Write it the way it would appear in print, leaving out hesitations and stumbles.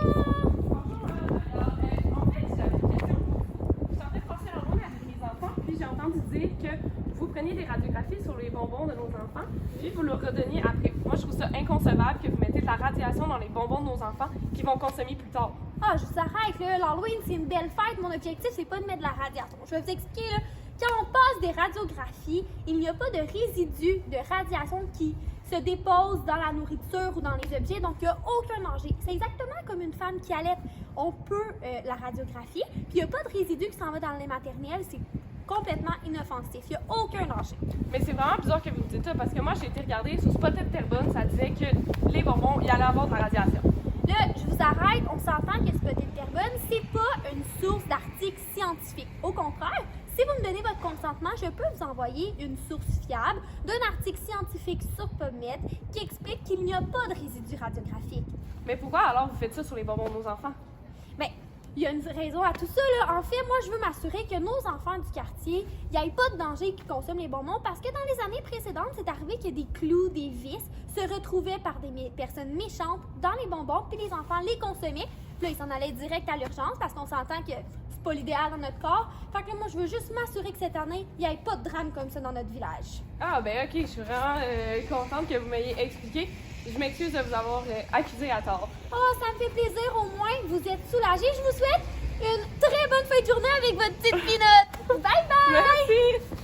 Bonjour, en fait, j'avais une question. Je suis en train de passer la journée avec mes enfants, puis j'ai entendu dire que vous preniez des radiographies sur les bonbons de nos enfants, puis vous leur redonniez après. Moi, je trouve ça inconcevable que vous mettez de la radiation dans les bonbons de nos enfants qui vont consommer plus tard. Ah, je vous arrête, là. L'Halloween, c'est une belle fête. Mon objectif, c'est pas de mettre de la radiation. Je vais vous expliquer, là. Quand on passe des radiographies, il n'y a pas de résidus de radiation qui se déposent dans la nourriture ou dans les objets, donc il n'y a aucun danger. C'est exactement comme une femme qui allaite. On peut la radiographie, puis il n'y a pas de résidus qui s'en va dans le lait maternel. C'est complètement inoffensif. Il n'y a aucun danger. Mais c'est vraiment bizarre que vous me dites ça, parce que moi, j'ai été regarder sur Spotted Terrebonne, ça disait que les bonbons, il allait avoir de la radiation. Là, je vous arrête, on s'entend que Spotted Terrebonne, c'est pas une source d'articles scientifiques. Au contraire, si vous me donnez votre consentement, je peux vous envoyer une source fiable d'un article scientifique sur PubMed qui explique qu'il n'y a pas de résidus radiographiques. Mais pourquoi alors vous faites ça sur les bonbons de nos enfants? Mais il y a une raison à tout ça, là. En fait, moi, je veux m'assurer que nos enfants du quartier, il n'y ait pas de danger qui consomment les bonbons parce que dans les années précédentes, c'est arrivé que des clous, des vis se retrouvaient par des personnes méchantes dans les bonbons, puis les enfants les consommaient. Puis là, ils s'en allaient direct à l'urgence parce qu'on s'entend que c'est pas l'idéal dans notre corps. Fait que là, moi, je veux juste m'assurer que cette année, il n'y ait pas de drame comme ça dans notre village. Ah, ben ok, je suis vraiment contente que vous m'ayez expliqué. Je m'excuse de vous avoir accusé à tort. Oh, ça me fait plaisir, au moins, vous êtes soulagés. Je vous souhaite une très bonne fin de journée avec votre petite pinotte. Bye bye! Merci!